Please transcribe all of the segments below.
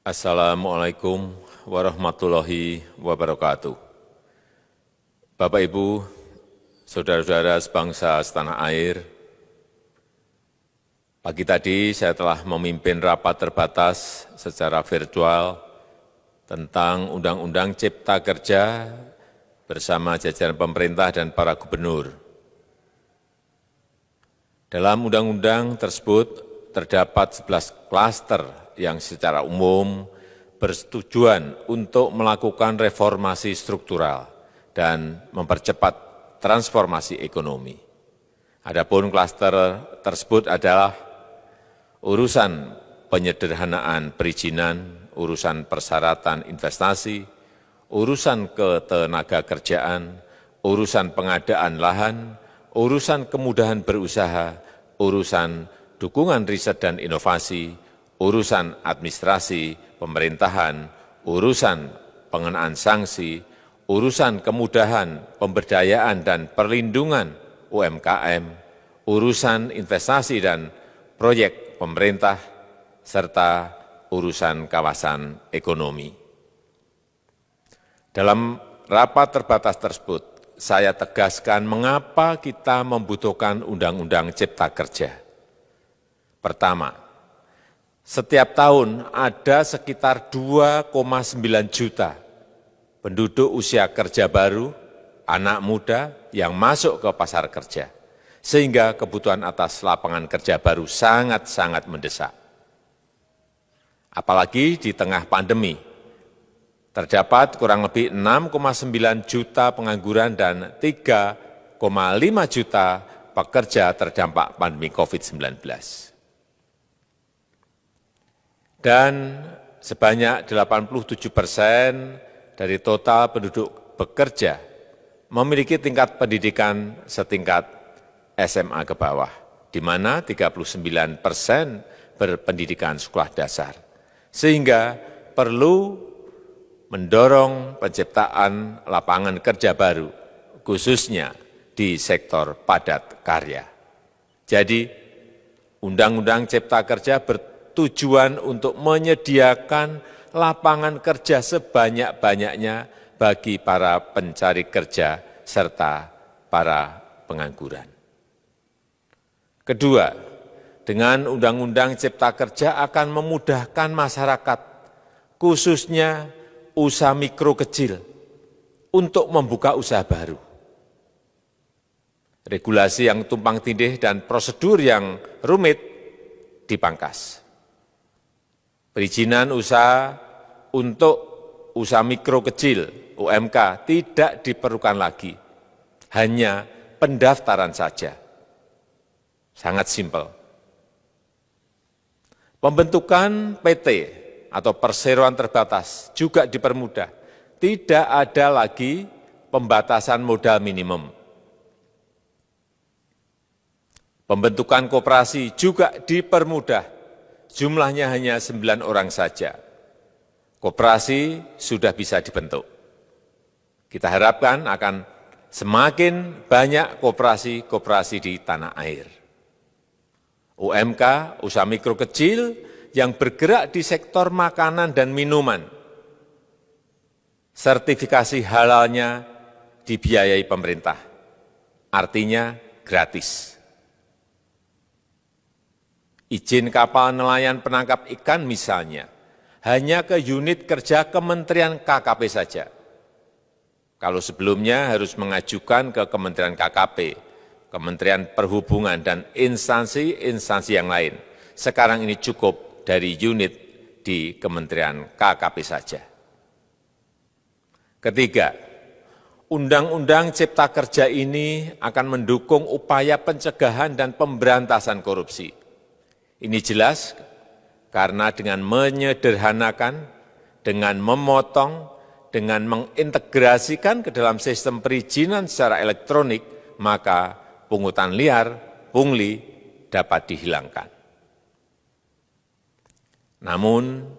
Assalamualaikum warahmatullahi wabarakatuh. Bapak, Ibu, saudara-saudara sebangsa setanah air, pagi tadi saya telah memimpin rapat terbatas secara virtual tentang Undang-Undang Cipta Kerja bersama jajaran pemerintah dan para gubernur. Dalam undang-undang tersebut terdapat 11 klaster yang secara umum bertujuan untuk melakukan reformasi struktural dan mempercepat transformasi ekonomi. Adapun klaster tersebut adalah urusan penyederhanaan perizinan, urusan persyaratan investasi, urusan ketenagakerjaan, urusan pengadaan lahan, urusan kemudahan berusaha, urusan dukungan riset dan inovasi, urusan administrasi pemerintahan, urusan pengenaan sanksi, urusan kemudahan pemberdayaan dan perlindungan UMKM, urusan investasi dan proyek pemerintah, serta urusan kawasan ekonomi. Dalam rapat terbatas tersebut, saya tegaskan mengapa kita membutuhkan Undang-Undang Cipta Kerja. Pertama, setiap tahun ada sekitar 2,9 juta penduduk usia kerja baru, anak muda yang masuk ke pasar kerja, sehingga kebutuhan atas lapangan kerja baru sangat-sangat mendesak. Apalagi di tengah pandemi, terdapat kurang lebih 6,9 juta pengangguran dan 3,5 juta pekerja terdampak pandemi COVID-19. Dan sebanyak 87% dari total penduduk bekerja memiliki tingkat pendidikan setingkat SMA ke bawah, di mana 39% berpendidikan sekolah dasar. Sehingga perlu mendorong penciptaan lapangan kerja baru, khususnya di sektor padat karya. Jadi, Undang-Undang Cipta Kerja bertujuan untuk menyediakan lapangan kerja sebanyak-banyaknya bagi para pencari kerja serta para pengangguran. Kedua, dengan Undang-Undang Cipta Kerja akan memudahkan masyarakat, khususnya usaha mikro kecil, untuk membuka usaha baru. Regulasi yang tumpang tindih dan prosedur yang rumit dipangkas. Perizinan usaha untuk usaha mikro kecil, UMK, tidak diperlukan lagi. Hanya pendaftaran saja. Sangat simpel. Pembentukan PT atau perseroan terbatas juga dipermudah. Tidak ada lagi pembatasan modal minimum. Pembentukan koperasi juga dipermudah. Jumlahnya hanya 9 orang saja. Koperasi sudah bisa dibentuk. Kita harapkan akan semakin banyak koperasi-koperasi di tanah air. UMK, usaha mikro kecil yang bergerak di sektor makanan dan minuman. Sertifikasi halalnya dibiayai pemerintah, artinya gratis. Izin kapal nelayan penangkap ikan misalnya, hanya ke unit kerja Kementerian KKP saja. Kalau sebelumnya harus mengajukan ke Kementerian KKP, Kementerian Perhubungan, dan instansi-instansi yang lain. Sekarang ini cukup dari unit di Kementerian KKP saja. Ketiga, Undang-Undang Cipta Kerja ini akan mendukung upaya pencegahan dan pemberantasan korupsi. Ini jelas karena dengan menyederhanakan, dengan memotong, dengan mengintegrasikan ke dalam sistem perizinan secara elektronik, maka pungutan liar, pungli dapat dihilangkan. Namun,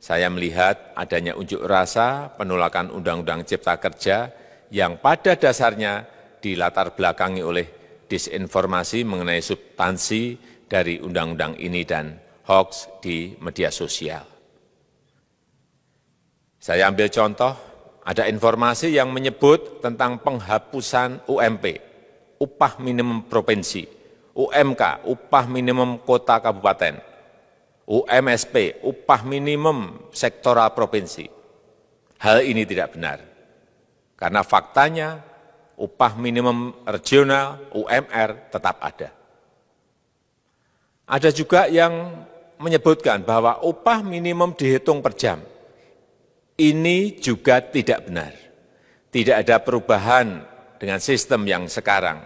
saya melihat adanya unjuk rasa penolakan Undang-Undang Cipta Kerja yang pada dasarnya dilatar belakangi oleh disinformasi mengenai substansi dari undang-undang ini dan hoax di media sosial. Saya ambil contoh, ada informasi yang menyebut tentang penghapusan UMP, upah minimum provinsi, UMK, upah minimum kota kabupaten, UMSP, upah minimum sektoral provinsi. Hal ini tidak benar, karena faktanya upah minimum regional, UMR, tetap ada. Ada juga yang menyebutkan bahwa upah minimum dihitung per jam. Ini juga tidak benar. Tidak ada perubahan dengan sistem yang sekarang.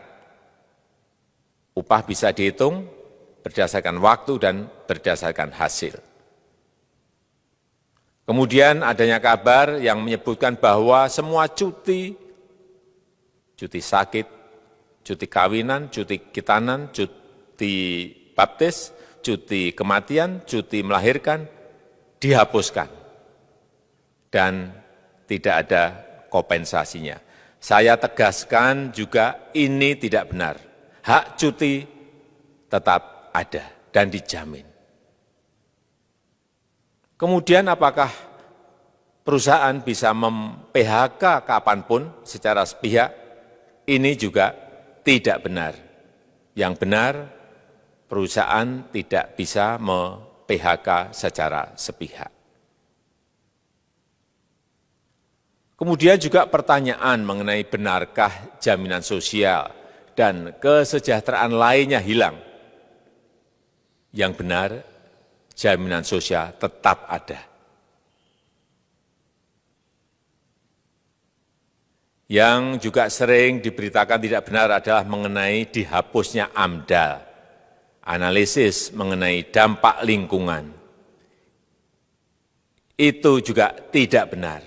Upah bisa dihitung berdasarkan waktu dan berdasarkan hasil. Kemudian adanya kabar yang menyebutkan bahwa semua cuti sakit, cuti kawinan, cuti khitanan, cuti baptis, cuti kematian, cuti melahirkan, dihapuskan. Dan tidak ada kompensasinya. Saya tegaskan juga ini tidak benar. Hak cuti tetap ada dan dijamin. Kemudian apakah perusahaan bisa mem-PHK kapanpun secara sepihak? Ini juga tidak benar. Yang benar, perusahaan tidak bisa mem-PHK secara sepihak. Kemudian juga pertanyaan mengenai benarkah jaminan sosial dan kesejahteraan lainnya hilang. Yang benar, jaminan sosial tetap ada. Yang juga sering diberitakan tidak benar adalah mengenai dihapusnya AMDAL, analisis mengenai dampak lingkungan. Itu juga tidak benar.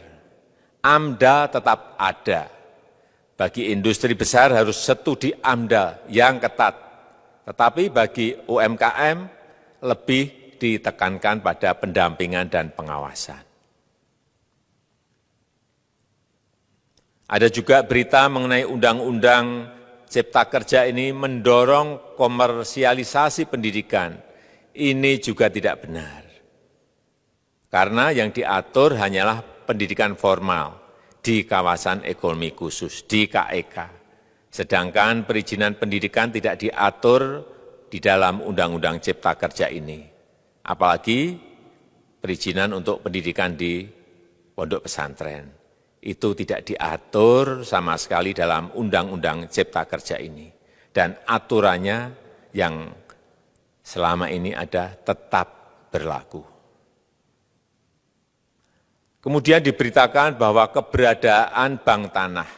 AMDAL tetap ada. Bagi industri besar harus studi AMDAL yang ketat. Tetapi bagi UMKM lebih ditekankan pada pendampingan dan pengawasan. Ada juga berita mengenai Undang-Undang Cipta Kerja ini mendorong komersialisasi pendidikan. Ini juga tidak benar. Karena yang diatur hanyalah pendidikan formal di kawasan ekonomi khusus, di KEK. Sedangkan perizinan pendidikan tidak diatur di dalam Undang-Undang Cipta Kerja ini. Apalagi perizinan untuk pendidikan di pondok pesantren. Itu tidak diatur sama sekali dalam Undang-Undang Cipta Kerja ini. Dan aturannya yang selama ini ada tetap berlaku. Kemudian diberitakan bahwa keberadaan bank tanah.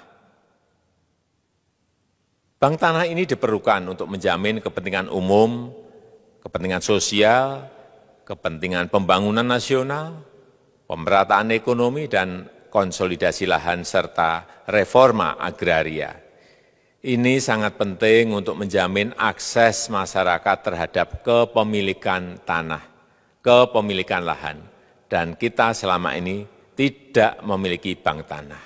Bank tanah ini diperlukan untuk menjamin kepentingan umum, kepentingan sosial, kepentingan pembangunan nasional, pemerataan ekonomi, dan konsolidasi lahan serta reforma agraria. Ini sangat penting untuk menjamin akses masyarakat terhadap kepemilikan tanah, kepemilikan lahan. Dan kita selama ini tidak memiliki bank tanah.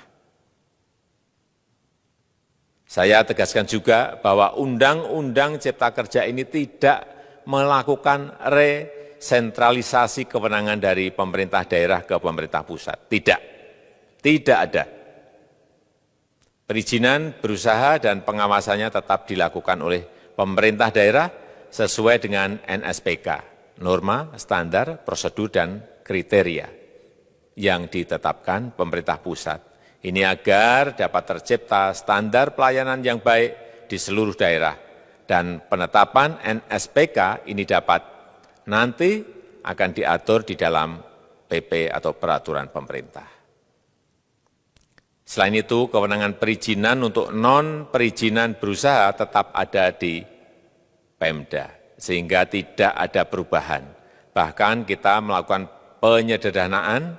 Saya tegaskan juga bahwa Undang-Undang Cipta Kerja ini tidak melakukan resentralisasi kewenangan dari pemerintah daerah ke pemerintah pusat. Tidak ada. Perizinan berusaha dan pengawasannya tetap dilakukan oleh pemerintah daerah sesuai dengan NSPK, norma, standar, prosedur, dan kriteria yang ditetapkan pemerintah pusat. Ini agar dapat tercipta standar pelayanan yang baik di seluruh daerah. Dan penetapan NSPK ini dapat nanti akan diatur di dalam PP atau peraturan pemerintah. Selain itu, kewenangan perizinan untuk non-perizinan berusaha tetap ada di Pemda, sehingga tidak ada perubahan. Bahkan kita melakukan penyederhanaan,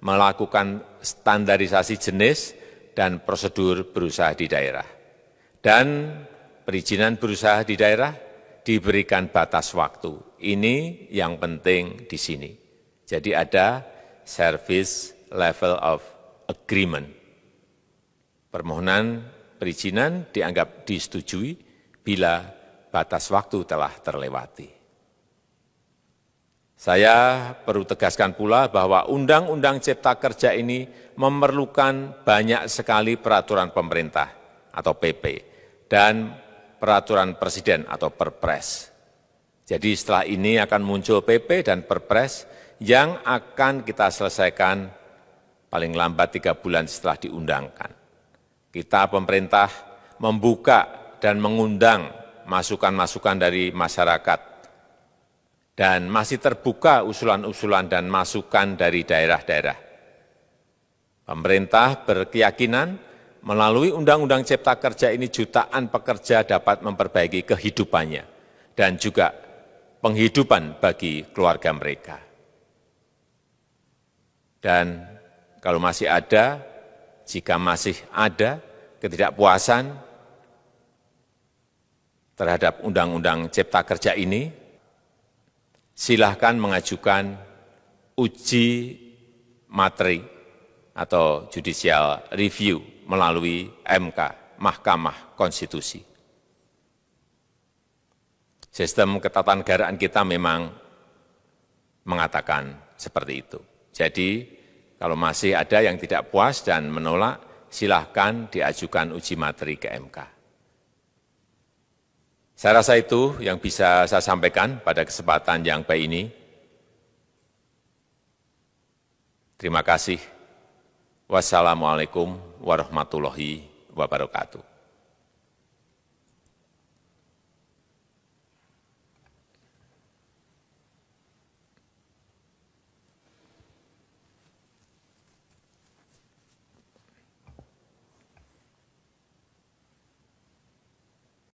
melakukan standarisasi jenis dan prosedur berusaha di daerah. Dan perizinan berusaha di daerah diberikan batas waktu. Ini yang penting di sini. Jadi ada service level of agreement. Permohonan perizinan dianggap disetujui bila batas waktu telah terlewati. Saya perlu tegaskan pula bahwa Undang-Undang Cipta Kerja ini memerlukan banyak sekali peraturan pemerintah atau PP dan peraturan presiden atau Perpres. Jadi setelah ini akan muncul PP dan Perpres yang akan kita selesaikan paling lambat 3 bulan setelah diundangkan. Kita pemerintah membuka dan mengundang masukan-masukan dari masyarakat dan masih terbuka usulan-usulan dan masukan dari daerah-daerah. Pemerintah berkeyakinan melalui Undang-Undang Cipta Kerja ini jutaan pekerja dapat memperbaiki kehidupannya dan juga penghidupan bagi keluarga mereka. Dan kalau masih ada, jika masih ada ketidakpuasan terhadap Undang-Undang Cipta Kerja ini, silahkan mengajukan uji materi atau judicial review melalui MK, Mahkamah Konstitusi. Sistem ketatanegaraan kita memang mengatakan seperti itu. Jadi, kalau masih ada yang tidak puas dan menolak, silahkan diajukan uji materi ke MK. Saya rasa itu yang bisa saya sampaikan pada kesempatan yang baik ini. Terima kasih. Wassalamualaikum warahmatullahi wabarakatuh.